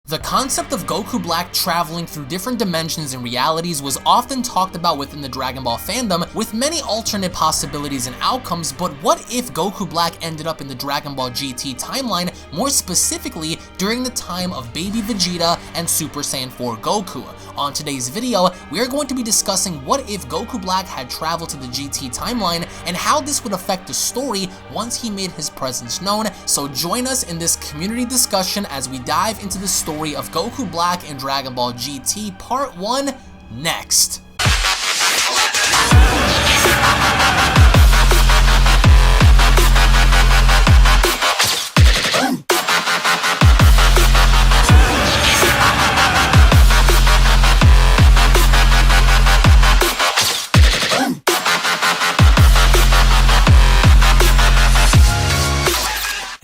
The concept of Goku Black traveling through different dimensions and realities was often talked about within the Dragon Ball fandom, with many alternate possibilities and outcomes, but what if Goku Black ended up in the Dragon Ball GT timeline, more specifically during the time of Baby Vegeta and Super Saiyan 4 Goku? On today's video, we are going to be discussing what if Goku Black had traveled to the GT timeline and how this would affect the story once he made his presence known, so join us in this community discussion as we dive into the story of Goku Black in Dragon Ball GT Part 1 next.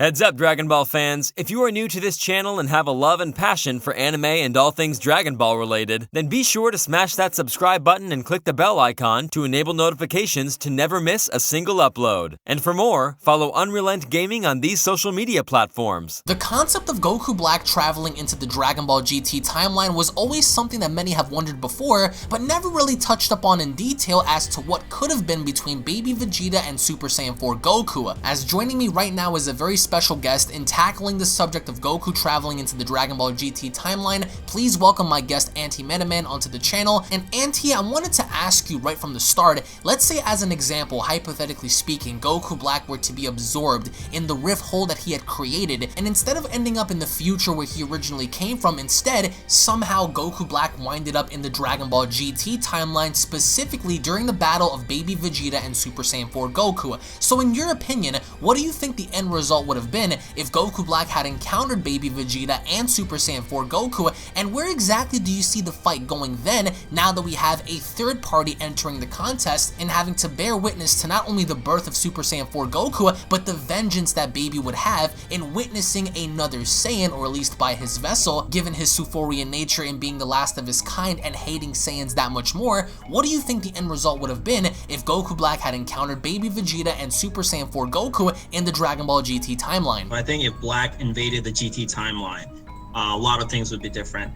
Heads up, Dragon Ball fans, if you are new to this channel and have a love and passion for anime and all things Dragon Ball related, then be sure to smash that subscribe button and click the bell icon to enable notifications to never miss a single upload. And for more, follow UnrealEntGaming on these social media platforms. The concept of Goku Black traveling into the Dragon Ball GT timeline was always something that many have wondered before, but never really touched upon in detail as to what could have been between Baby Vegeta and Super Saiyan 4 Goku. As joining me right now is a very special guest in tackling the subject of Goku traveling into the Dragon Ball GT timeline. Please welcome my guest Anti-Metaman onto the channel. And Anti, I wanted to ask you right from the start, let's say as an example, hypothetically speaking, Goku Black were to be absorbed in the rift hole that he had created, and instead of ending up in the future where he originally came from, instead, somehow Goku Black winded up in the Dragon Ball GT timeline, specifically during the battle of Baby Vegeta and Super Saiyan 4 Goku. So in your opinion, what do you think the end result would have been if Goku Black had encountered Baby Vegeta and Super Saiyan 4 Goku, and where exactly do you see the fight going then, now that we have a third party entering the contest and having to bear witness to not only the birth of Super Saiyan 4 Goku, but the vengeance that Baby would have in witnessing another Saiyan, or at least by his vessel, given his Suforian nature and being the last of his kind and hating Saiyans that much more? What do you think the end result would have been if Goku Black had encountered Baby Vegeta and Super Saiyan 4 Goku in the Dragon Ball GT timeline? I think if Black invaded the GT timeline, a lot of things would be different.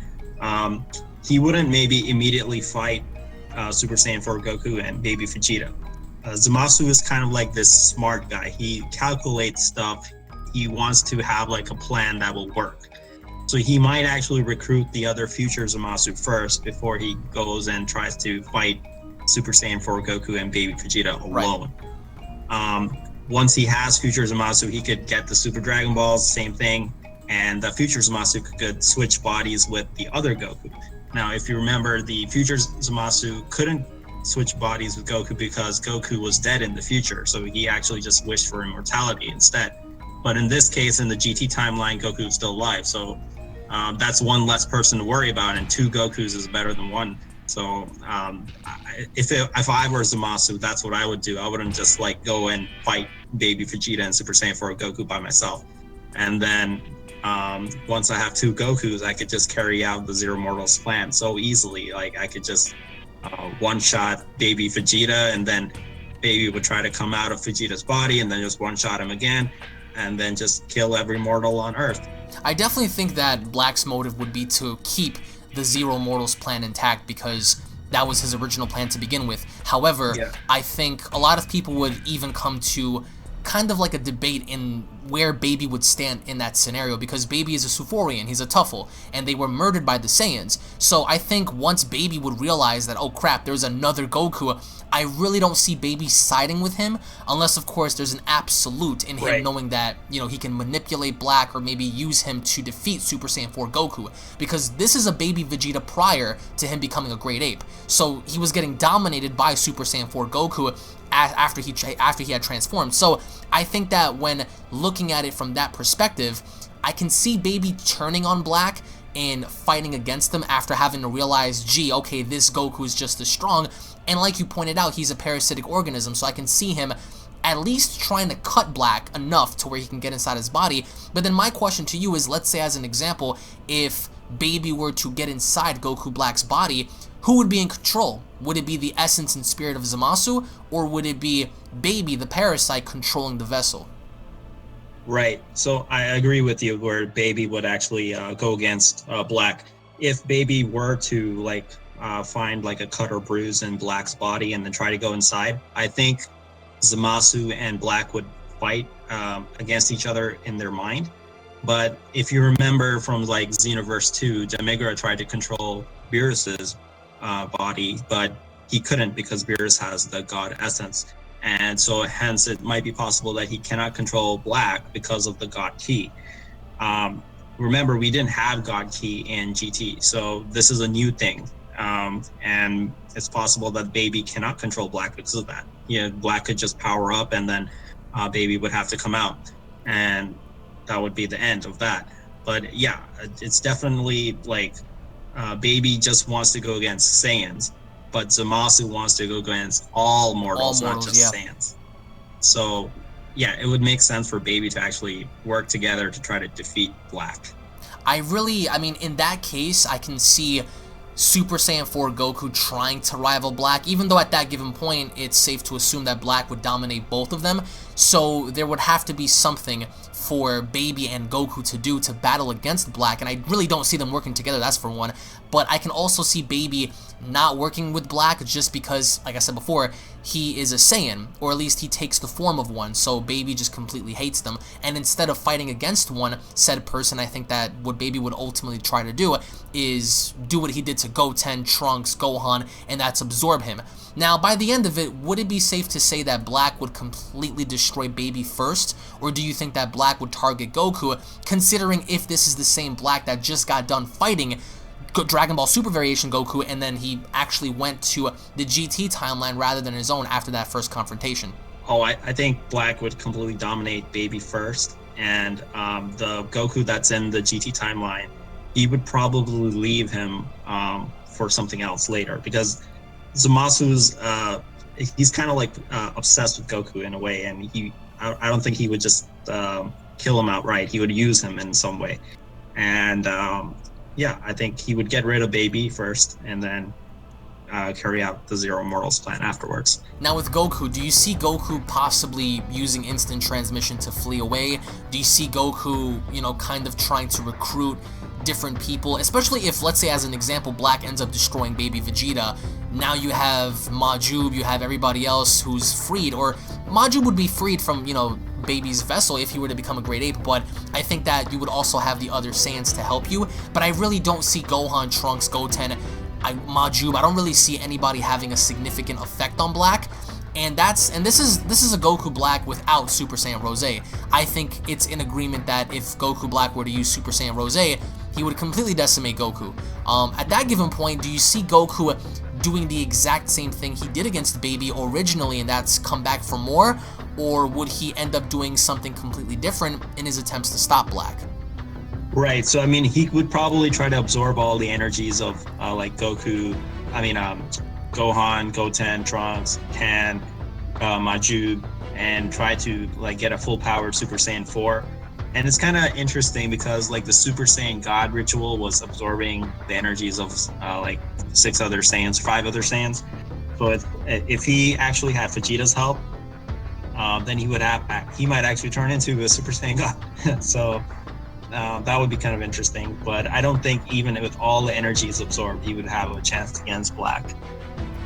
He wouldn't maybe immediately fight Super Saiyan 4 Goku and Baby Vegeta. Zamasu is kind of like this smart guy. He calculates stuff. He wants to have like a plan that will work. So he might actually recruit the other future Zamasu first before he goes and tries to fight Super Saiyan 4 Goku and Baby Vegeta alone. Right. Once he has Future Zamasu, he could get the Super Dragon Balls, same thing, and the Future Zamasu could switch bodies with the other Goku. Now, if you remember, the Future Zamasu couldn't switch bodies with Goku because Goku was dead in the future, so he actually just wished for immortality instead. But in this case, in the GT timeline, Goku is still alive, so that's one less person to worry about, and two Gokus is better than one. So if I were Zamasu, that's what I would do. I wouldn't just like go and fight Baby Vegeta and Super Saiyan 4 Goku by myself. And then once I have two Gokus, I could just carry out the Zero Mortals plan so easily. Like I could just one-shot Baby Vegeta, and then Baby would try to come out of Vegeta's body, and then just one-shot him again, and then just kill every mortal on Earth. I definitely think that Black's motive would be to keep the Zero Mortals plan intact because that was his original plan to begin with. However, I think a lot of people would even come to kind of like a debate in where Baby would stand in that scenario, because Baby is a Suforian, he's a Tuffle, and they were murdered by the Saiyans. So I think once Baby would realize that, oh crap, there's another Goku, I really don't see Baby siding with him, unless of course there's an absolute in him knowing that, you know, he can manipulate Black or maybe use him to defeat Super Saiyan 4 Goku, because this is a Baby Vegeta prior to him becoming a Great Ape. So he was getting dominated by Super Saiyan 4 Goku after he had transformed. So I think that when looking at it from that perspective, I can see Baby turning on Black and fighting against him after having to realize, gee, okay, this Goku is just as strong, and like you pointed out, he's a parasitic organism, so I can see him at least trying to cut Black enough to where he can get inside his body. But then my question to you is, let's say as an example, if Baby were to get inside Goku Black's body, who would be in control? Would it be the essence and spirit of Zamasu, or would it be Baby, the parasite, controlling the vessel? Right. So I agree with you where Baby would actually go against Black. If Baby were to find like a cut or bruise in Black's body and then try to go inside, I think Zamasu and Black would fight against each other in their mind. But if you remember from like Xenoverse 2, Demigra tried to control Beerus's body, but he couldn't because Beerus has the god essence. And so hence it might be possible that he cannot control Black because of the God Key. Remember, we didn't have God Key in GT, so this is a new thing. And it's possible that Baby cannot control Black because of that. Black could just power up and then Baby would have to come out. And that would be the end of that. But yeah, it's definitely like Baby just wants to go against Saiyans, but Zamasu wants to go against all mortals, not just Saiyans. So yeah, it would make sense for Baby to actually work together to try to defeat Black. I mean, in that case, I can see Super Saiyan 4 Goku trying to rival Black, even though at that given point, it's safe to assume that Black would dominate both of them. So there would have to be something for Baby and Goku to do to battle against Black, and I really don't see them working together, that's for one. But I can also see Baby not working with Black just because, like I said before, he is a Saiyan, or at least he takes the form of one, so Baby just completely hates them. And instead of fighting against one said person, I think that what Baby would ultimately try to do is do what he did to Goten, Trunks, Gohan, and that's absorb him. Now, by the end of it, would it be safe to say that Black would completely destroy Baby first, or do you think that Black would target Goku, considering if this is the same Black that just got done fighting Dragon Ball Super Variation Goku, and then he actually went to the GT timeline rather than his own after that first confrontation? Oh, I think Black would completely dominate Baby first, and the Goku that's in the GT timeline, he would probably leave him for something else later, because Zamasu's he's kind of like obsessed with Goku in a way, and I don't think he would just kill him outright. He would use him in some way, and yeah, I think he would get rid of Baby first, and then carry out the Zero Mortals plan afterwards. Now with Goku, do you see Goku possibly using instant transmission to flee away? Do you see Goku, kind of trying to recruit different people, especially if, let's say as an example, Black ends up destroying Baby Vegeta? Now you have Majub, you have everybody else who's freed, or Majub would be freed from, Baby's vessel if he were to become a Great Ape, but I think that you would also have the other Saiyans to help you. But I really don't see Gohan, Trunks, Goten, Majub, I don't really see anybody having a significant effect on Black. And this is a Goku Black without Super Saiyan Rose. I think it's in agreement that if Goku Black were to use Super Saiyan Rose, he would completely decimate Goku. At that given point, do you see Goku doing the exact same thing he did against Baby originally, and that's come back for more? Or would he end up doing something completely different in his attempts to stop Black? Right, so I mean, he would probably try to absorb all the energies of Goku, Gohan, Goten, Trunks, Tan, Majub, and try to get a full powered Super Saiyan 4. And it's kind of interesting because the Super Saiyan God ritual was absorbing the energies of 6 other Saiyans, 5 other Saiyans. So if he actually had Vegeta's help, then he might actually turn into a Super Saiyan God. So that would be kind of interesting. But I don't think even with all the energies absorbed, he would have a chance against Black.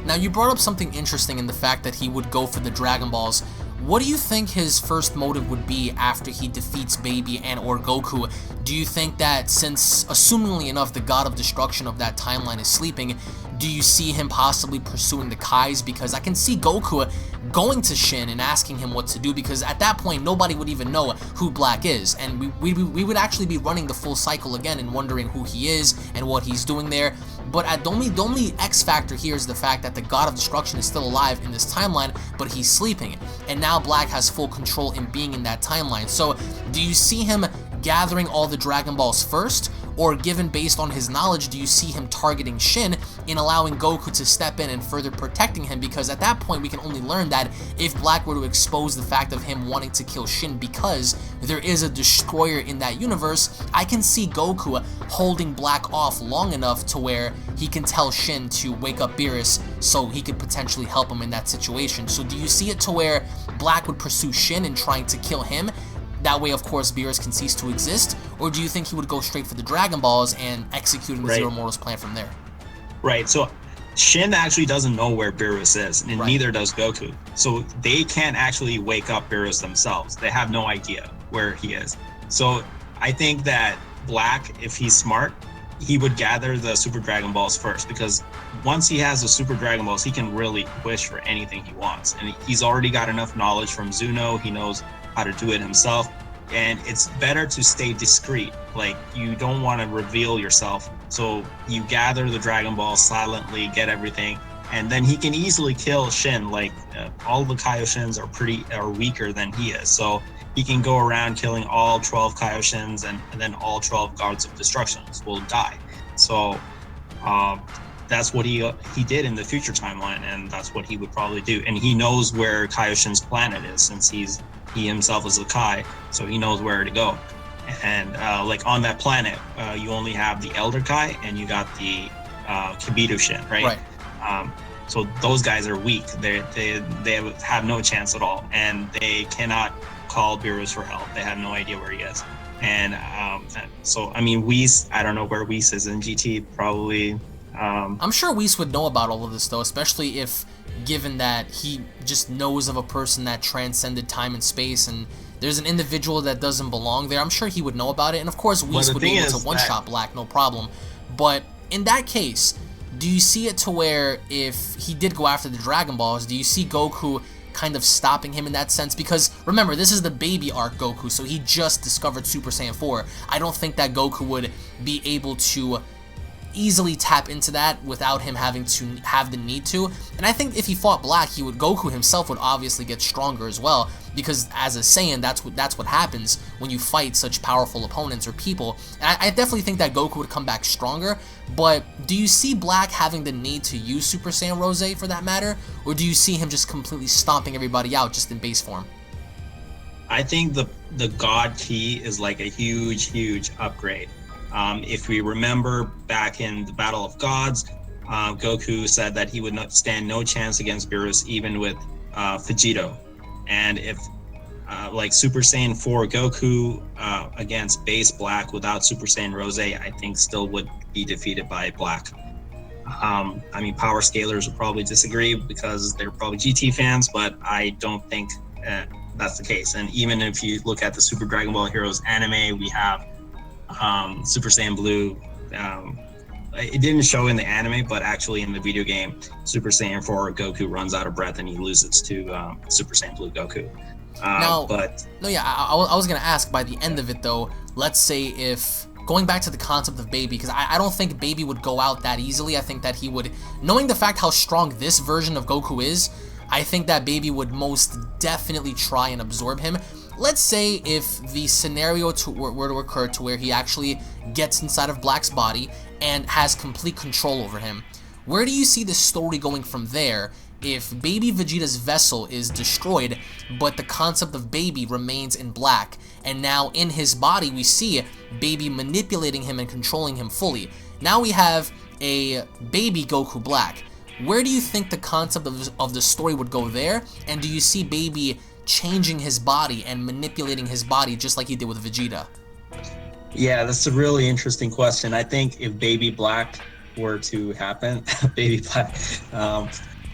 Now, you brought up something interesting in the fact that he would go for the Dragon Balls. What do you think his first motive would be after he defeats Baby and or Goku? Do you think that, since assumingly enough the God of Destruction of that timeline is sleeping, do you see him possibly pursuing the Kais? Because I can see Goku going to Shin and asking him what to do, because at that point nobody would even know who Black is, and we would actually be running the full cycle again and wondering who he is and what he's doing there. But the only X factor here is the fact that the God of Destruction is still alive in this timeline, but he's sleeping, and now Black has full control in being in that timeline. So do you see him gathering all the Dragon Balls first, or given based on his knowledge, do you see him targeting Shin in allowing Goku to step in and further protecting him? Because at that point we can only learn that if Black were to expose the fact of him wanting to kill Shin because there is a destroyer in that universe, I can see Goku holding Black off long enough to where he can tell Shin to wake up Beerus so he could potentially help him in that situation. So do you see it to where Black would pursue Shin and trying to kill him? That way, of course, Beerus can cease to exist? Or do you think he would go straight for the Dragon Balls and executing the Zero Mortals plan from there? Right, so Shin actually doesn't know where Beerus is, and neither does Goku. So they can't actually wake up Beerus themselves. They have no idea where he is. So I think that Black, if he's smart, he would gather the Super Dragon Balls first, because once he has the Super Dragon Balls, he can really wish for anything he wants. And he's already got enough knowledge from Zuno. He knows how to do it himself. And it's better to stay discreet. Like, you don't want to reveal yourself. So you gather the Dragon Balls silently, get everything, and then he can easily kill Shin. Like, all the Kaioshins are weaker than he is. So he can go around killing all 12 Kaioshins, and then all 12 Guards of Destruction will die. So that's what he did in the future timeline, and that's what he would probably do. And he knows where Kaioshin's planet is, since he himself is a Kai, so he knows where to go. And like on that planet, you only have the Elder Kai, and you got the Kibito Shin, right? So those guys are weak. They have no chance at all, and they cannot call Beerus for help. They have no idea where he is. And so, I mean, Whis, I don't know where Whis is in GT, probably. I'm sure Whis would know about all of this, though, especially if, given that he just knows of a person that transcended time and space, and there's an individual that doesn't belong there. I'm sure he would know about it, and of course Whis would be able to one-shot Black, no problem. But in that case, do you see it to where if he did go after the Dragon Balls, do you see Goku kind of stopping him in that sense? Because remember, this is the baby arc Goku, so he just discovered Super Saiyan 4. I don't think that Goku would be able to easily tap into that without him having to have the need to. And I think if he fought Black, Goku himself would obviously get stronger as well, because as a Saiyan, that's what happens when you fight such powerful opponents or people. And I definitely think that Goku would come back stronger. But do you see Black having the need to use Super Saiyan Rose for that matter, or do you see him just completely stomping everybody out just in base form? I think the God Ki is like a huge upgrade. If we remember back in the Battle of Gods, Goku said that he would not stand no chance against Beerus, even with Vegeta. And if like Super Saiyan 4 Goku against base Black without Super Saiyan Rose, I think still would be defeated by Black. I mean, power scalers will probably disagree because they're probably GT fans, but I don't think that's the case. And even if you look at the Super Dragon Ball Heroes anime, we have Super Saiyan Blue. It didn't show in the anime, but actually in the video game, Super Saiyan 4 Goku runs out of breath and he loses to Super Saiyan Blue Goku. I was gonna ask, by the end of it though, let's say if, going back to the concept of Baby, because I don't think Baby would go out that easily. I think that he would, knowing the fact how strong this version of Goku is, I think that Baby would most definitely try and absorb him. Let's say if the scenario were to occur to where he actually gets inside of Black's body and has complete control over him. Where do you see the story going from there if Baby Vegeta's vessel is destroyed, but the concept of Baby remains in Black, and now in his body we see Baby manipulating him and controlling him fully? Now we have a Baby Goku Black. Where do you think the concept of the story would go there, and do you see Baby changing his body and manipulating his body just like he did with Vegeta? Yeah, that's a really interesting question. I think if Baby Black were to happen, Baby Black,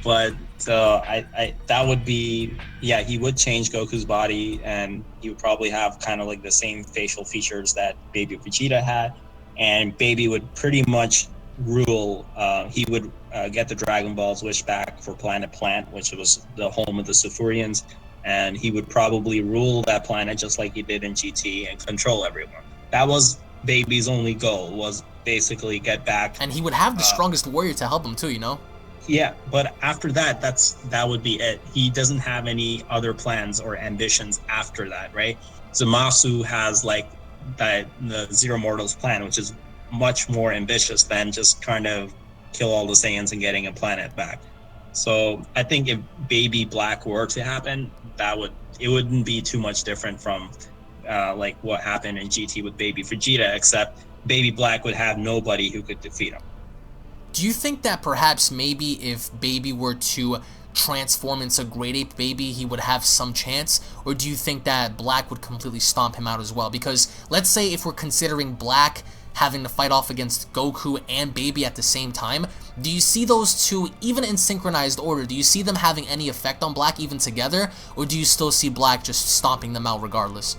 but that would be, yeah, he would change Goku's body, and he would probably have kind of like the same facial features that Baby Vegeta had, and Baby would pretty much rule. He would get the Dragon Balls wish back for Planet Plant, which was the home of the Sulfurians, and he would probably rule that planet just like he did in GT and control everyone. That was Baby's only goal, was basically get back. And he would have the strongest warrior to help him too, you know? Yeah, but after that, that would be it. He doesn't have any other plans or ambitions after that, right? Zamasu has like the Zero Mortals plan, which is much more ambitious than just trying to kill all the Saiyans and getting a planet back. So I think if Baby Black were to happen, it wouldn't be too much different from like what happened in GT with Baby Vegeta, except Baby Black would have nobody who could defeat him. Do you think that perhaps maybe if Baby were to transform into Great Ape Baby, he would have some chance? Or do you think that Black would completely stomp him out as well? Because let's say if we're considering Black having to fight off against Goku and Baby at the same time, do you see those two, even in synchronized order, do you see them having any effect on Black even together? Or do you still see Black just stomping them out regardless?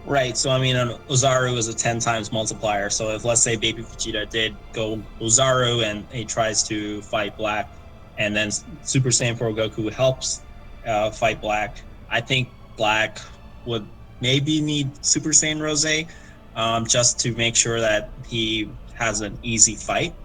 Right, so I mean, Ozaru is a 10 times multiplier, so if let's say Baby Vegeta did go Ozaru and he tries to fight Black, and then Super Saiyan 4 Goku helps fight Black, I think Black would maybe need Super Saiyan Rose just to make sure that he has an easy fight.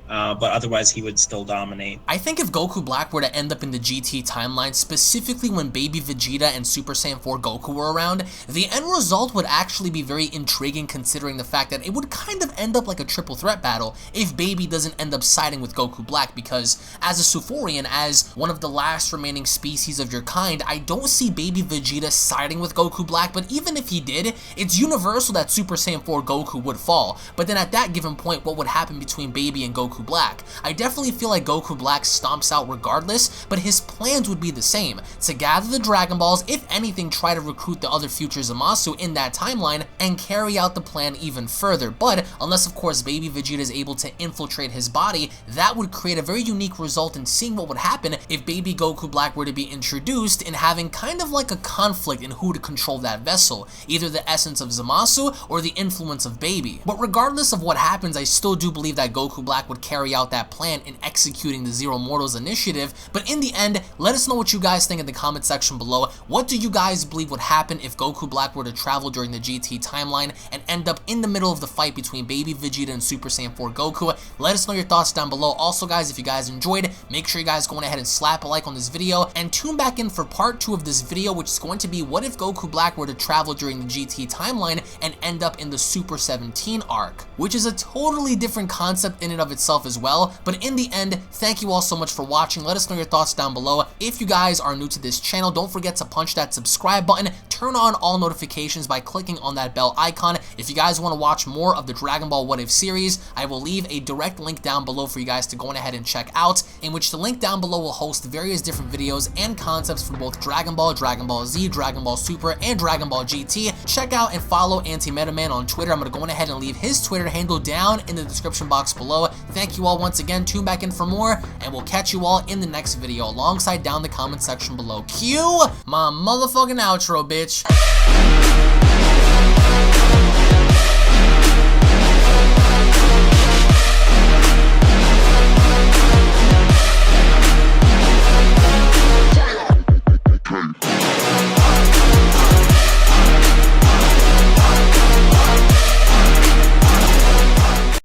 But otherwise he would still dominate. I think if Goku Black were to end up in the GT timeline, specifically when Baby Vegeta and Super Saiyan 4 Goku were around, the end result would actually be very intriguing, considering the fact that it would kind of end up like a triple threat battle if Baby doesn't end up siding with Goku Black, because as a Suforian, as one of the last remaining species of your kind, I don't see Baby Vegeta siding with Goku Black, but even if he did, it's universal that Super Saiyan 4 Goku would fall. But then at that given point, what would happen between Baby and Goku Black? I definitely feel like Goku Black stomps out regardless, but his plans would be the same: to gather the Dragon Balls, if anything try to recruit the other future Zamasu in that timeline, and carry out the plan even further. But unless of course Baby Vegeta is able to infiltrate his body, that would create a very unique result in seeing what would happen if Baby Goku Black were to be introduced, and having kind of like a conflict in who to control that vessel, either the essence of Zamasu or the influence of Baby. But regardless of what happens, I still do believe that Goku Black would carry out that plan in executing the Zero Mortals initiative. But in the end, let us know what you guys think in the comment section below. What do you guys believe would happen if Goku Black were to travel during the GT timeline and end up in the middle of the fight between Baby Vegeta and Super Saiyan 4 Goku? Let us know your thoughts down below. Also guys, if you guys enjoyed, make sure you guys go ahead and slap a like on this video, and tune back in for part 2 of this video, which is going to be what if Goku Black were to travel during the GT timeline and end up in the Super 17 arc, which is a totally different concept in and of itself as well. But in the end, thank you all so much for watching. Let us know your thoughts down below. If you guys are new to this channel, don't forget to punch that subscribe button, turn on all notifications by clicking on that bell icon. If you guys want to watch more of the Dragon Ball What If series, I will leave a direct link down below for you guys to go ahead and check out, in which the link down below will host various different videos and concepts from both Dragon Ball, Dragon Ball Z, Dragon Ball Super, and Dragon Ball GT. Check out and follow Anti-Metaman on Twitter. I'm going to go ahead and leave his Twitter handle down in the description box below. Thank you all once again. Tune back in for more, and we'll catch you all in the next video, alongside down the comment section below. Cue my motherfucking outro, bitch.